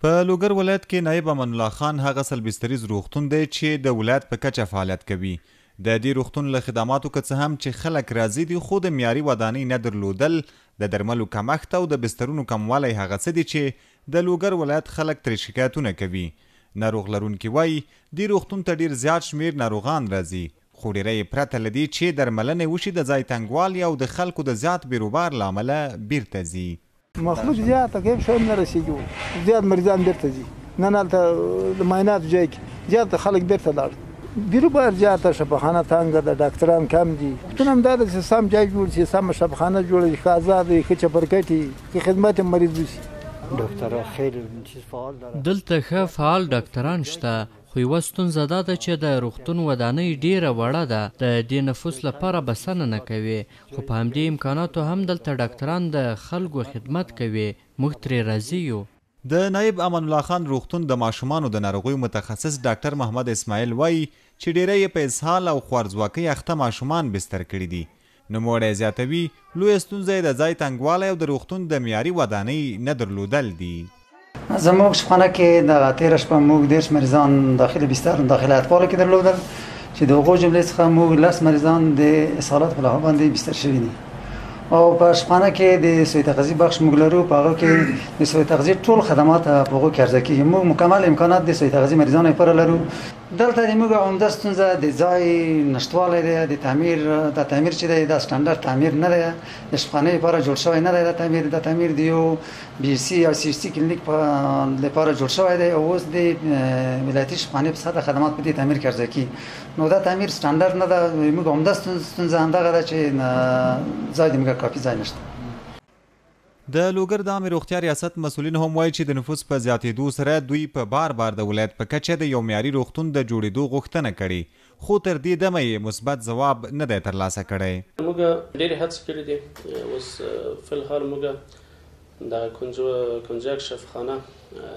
په لوګر ولایت کې نایب امان الله خان هغه سلبستریز روغتون دی چې د ولایت په کچه فعالیت کوي. د دې روغتون له خدماتو که څه هم چې خلک راضي دي، خو د معیاري ودانۍ نه درلودل، د درملو کمښت او د بسترونو کموالی هغه څه دي چې د لوګر ولایت خلک ترې شکایتونه کوي. ناروغ لرونکي وایي دې روغتون ته ډیر زیات شمیر ناروغان راځي، خو ډیری یې پرته له دې چې درملنې وشي د ځای تنګوالي او د خلکو د زیات بیروبار له امله بیرته ځي. مخلوق زیاته کیف شوم نه رسیږي، زیات مریضان بیرته ځي. نن هلته د معایناتو ځای کې زیات خلک بیرته لاړ، بیروبار زیاته، شفاخانه تنګه ده، ډاکټران کم دي. پوښتنه همدا ده چې سم ځای جوړ شي، سمه شفاخانه جوړه شي، ښه ازاد وي، ښه چپرکټ وي، ښه خدمت مریض وشي. ډاکټران خیلی فعال دي، دلته ښه فعال ډاکټران شته، خو یوه ستونزه دا ده چې د روغتون ودانۍ ډیره وړه ده، د دې نفوس لپاره بسنه نه کوي، خو په همدې امکاناتو هم دلته ډاکټران د خلکو خدمت کوي. موږ ترې راضي یو. د نایب امان الله خان روغتون د ماشومانو د ناروغیو متخصص ډاکټر محمد اسماعیل وایي چې ډیری یې په اسهال او خوارځواکۍ اخته ماشومان بستر کړي دي. نوموړی زیاتوي لویه ستونزه یې د ځای تنګوالی او د روغتون د معیاري ودانۍ نه درلودل دي. زموږ شپخانه کې د تېره شپه موږ 10 مریضان داخل بستر داخل اطفالو کې درلودل، چې د هغو جملې څخه موږ 10 مریضان د اسهالات په لحاظ باندې بستر شوي دي. او په شپخانه کې د سوی تغذیې بخش موږ لرو، په هغه کې د سوی تغذیې ټول خدمات په هغو کې عرضه کېږي. موږ مکمل امکانات د سوی تغذیې مریضانو لپاره لرو. دلته د موږ عمده ستونزه د ځای نشتوالی دی، د تعمیر چې دی دا سټنډرډ تعمیر نه دی، د شپخانې لپاره جوړ شوی نه دی. د تعمیر د یو بي سي او سی سي کلینیک لپاره جوړ شوی دی، او اوس د ولایتي شپخانې په سطح خدمات په دې تعمیر کې عرضه کېږي. نو دا تعمیر سټنډرډ نه ده. موږ عمده ستونزه همدغه ده چې ځای د موږ کافي ځای نشته. د لوګر د عامې روغتیا ریاست مسؤلین هم وایي چې د نفوس په زیاتېدو سره دوی په بار د ولایت په کچه د یو معیاري روغتون د جوړېدو غوښتنه کړې، خو تر دې دمه یې مثبت ځواب نه دی ترلاسه کړی. موږ ډېرې هڅې کړې دي. اوس فلحال موږ د کنجاک شفاخانه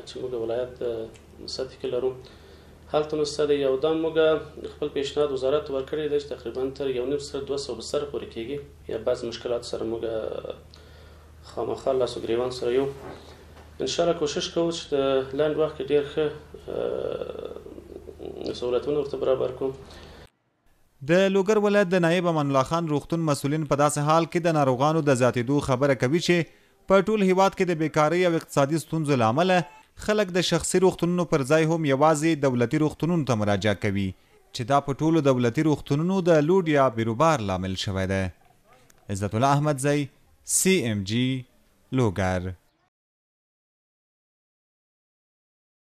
چې موږ ولایت سطح کې لرو، هلته نو ستاسو یو دم موږ خپل پیشنهاد وزارت ورکړی دی چې تقریبا تر 1.5 بستر پورې کېږي. یا بعض مشکلات سره موږ خامخا لاس و ګریوان سره یو. انشاءالله کوشش کوو چې د لنډ وخت کې ډېر ښه سهولتونه ورته برابر کړو. د لوګر ولایت د نایب امان الله خان روغتون مسؤلین په داسې حال کې د ناروغانو د زیاتېدو خبره کوي چې په ټول هیواد کې د بیکارۍ او اقتصادي ستونزو له امله خلک د شخصي روغتونونو پر ځای هم یوازې دولتي روغتونونو ته مراجعه کوي، چې دا په ټولو دولتي روغتونونو د لوډ یا بیروبار لامل شوی دی. عزت الله احمدزی، CMG لوګر.